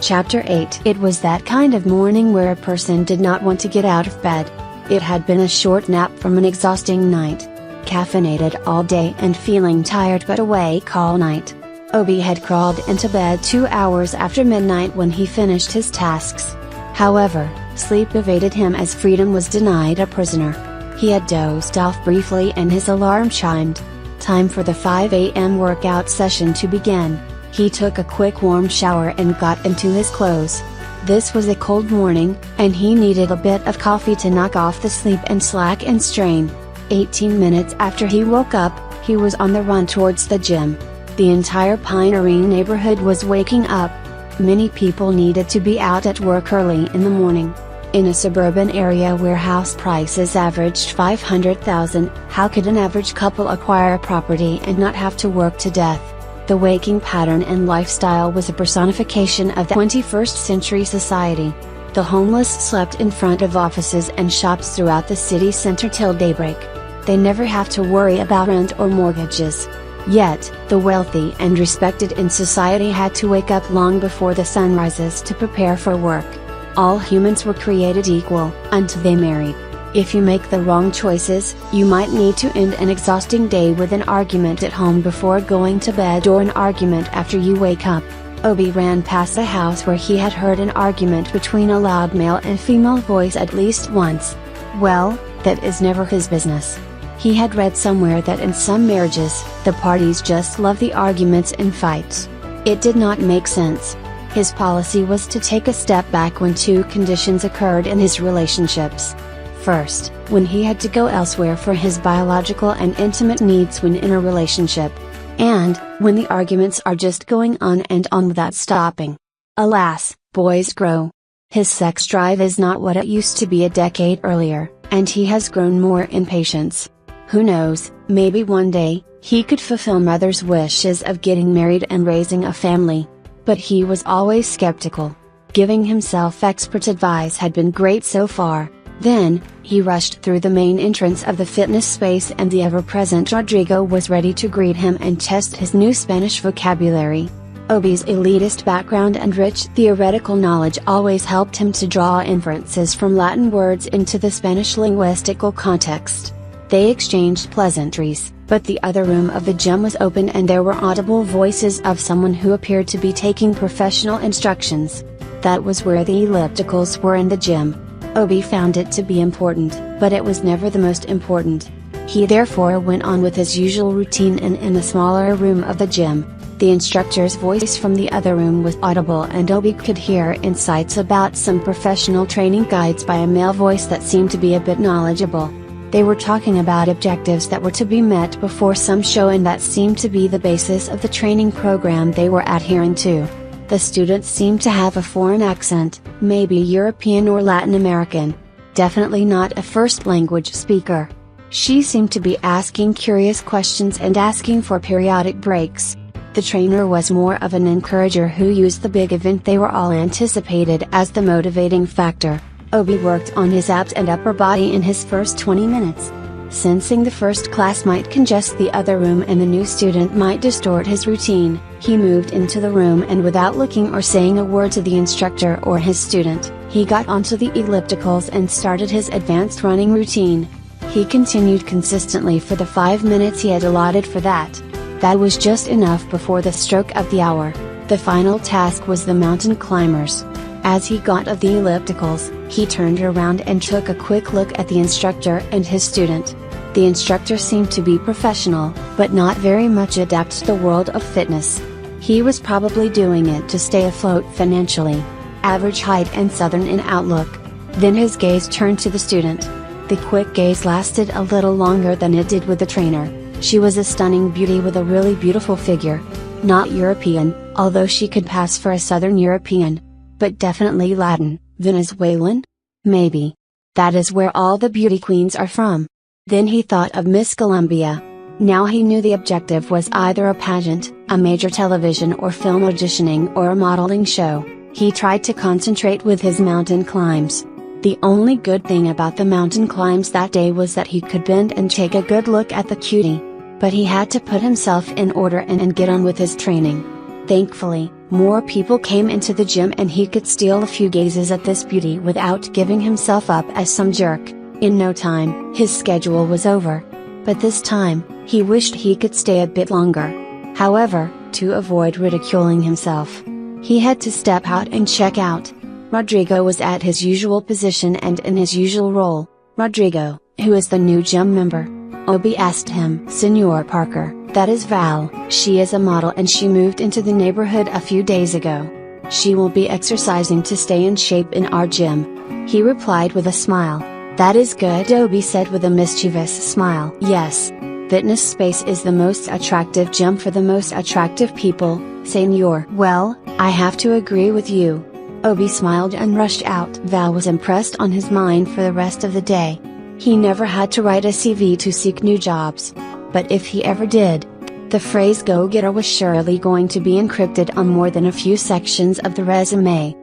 Chapter 8. It was that kind of morning where a person did not want to get out of bed. It had been a short nap from an exhausting night. Caffeinated all day and feeling tired but awake all night. Obi had crawled into bed 2 hours after midnight when he finished his tasks. However, sleep evaded him as freedom was denied a prisoner. He had dozed off briefly and his alarm chimed. Time for the 5 a.m. workout session to begin. He took a quick warm shower and got into his clothes. This was a cold morning, and he needed a bit of coffee to knock off the sleep and slack and strain. 18 minutes after he woke up, he was on the run towards the gym. The entire Pinerine neighborhood was waking up. Many people needed to be out at work early in the morning. In a suburban area where house prices averaged $500,000, how could an average couple acquire a property and not have to work to death? The waking pattern and lifestyle was a personification of the 21st century society. The homeless slept in front of offices and shops throughout the city center till daybreak. They never have to worry about rent or mortgages. Yet, the wealthy and respected in society had to wake up long before the sun rises to prepare for work. All humans were created equal, until they married. If you make the wrong choices, you might need to end an exhausting day with an argument at home before going to bed or an argument after you wake up. Obi ran past a house where he had heard an argument between a loud male and female voice at least once. Well, that is never his business. He had read somewhere that in some marriages, the parties just love the arguments and fights. It did not make sense. His policy was to take a step back when two conditions occurred in his relationships. First, when he had to go elsewhere for his biological and intimate needs when in a relationship. And, when the arguments are just going on and on without stopping. Alas, boys grow. His sex drive is not what it used to be a decade earlier, and he has grown more in patience. Who knows, maybe one day, he could fulfill mother's wishes of getting married and raising a family. But he was always skeptical. Giving himself expert advice had been great so far. Then, he rushed through the main entrance of the fitness space and the ever-present Rodrigo was ready to greet him and test his new Spanish vocabulary. Obi's elitist background and rich theoretical knowledge always helped him to draw inferences from Latin words into the Spanish linguistical context. They exchanged pleasantries, but the other room of the gym was open and there were audible voices of someone who appeared to be taking professional instructions. That was where the ellipticals were in the gym. Obi found it to be important, but it was never the most important. He therefore went on with his usual routine and in the smaller room of the gym, the instructor's voice from the other room was audible and Obi could hear insights about some professional training guides by a male voice that seemed to be a bit knowledgeable. They were talking about objectives that were to be met before some show and that seemed to be the basis of the training program they were adhering to. The students seemed to have a foreign accent, maybe European or Latin American. Definitely not a first language speaker. She seemed to be asking curious questions and asking for periodic breaks. The trainer was more of an encourager who used the big event they were all anticipated as the motivating factor. Obi worked on his abs and upper body in his first 20 minutes. Sensing the first class might congest the other room and the new student might distort his routine, he moved into the room and without looking or saying a word to the instructor or his student, he got onto the ellipticals and started his advanced running routine. He continued consistently for the 5 minutes he had allotted for that. That was just enough before the stroke of the hour. The final task was the mountain climbers. As he got off the ellipticals, he turned around and took a quick look at the instructor and his student. The instructor seemed to be professional, but not very much adept to the world of fitness. He was probably doing it to stay afloat financially. Average height and southern in outlook. Then his gaze turned to the student. The quick gaze lasted a little longer than it did with the trainer. She was a stunning beauty with a really beautiful figure. Not European, although she could pass for a Southern European. But definitely Latin, Venezuelan? Maybe. That is where all the beauty queens are from. Then he thought of Miss Columbia. Now he knew the objective was either a pageant, a major television or film auditioning or a modeling show. He tried to concentrate with his mountain climbs. The only good thing about the mountain climbs that day was that he could bend and take a good look at the cutie. But he had to put himself in order and get on with his training. Thankfully, More people came into the gym and he could steal a few gazes at this beauty without giving himself up as some jerk. In no time, his schedule was over. But this time, he wished he could stay a bit longer. However, to avoid ridiculing himself, he had to step out and check out. Rodrigo was at his usual position and in his usual role. Rodrigo, who is the new gym member. Obi asked him, "Senor Parker, that is Val, she is a model and she moved into the neighborhood a few days ago. She will be exercising to stay in shape in our gym." He replied with a smile. "That is good," Obi said with a mischievous smile. "Yes. Fitness Space is the most attractive gym for the most attractive people, senor." "Well, I have to agree with you." Obi smiled and rushed out. Val was impressed on his mind for the rest of the day. He never had to write a CV to seek new jobs. But if he ever did, the phrase go-getter was surely going to be encrypted on more than a few sections of the resume.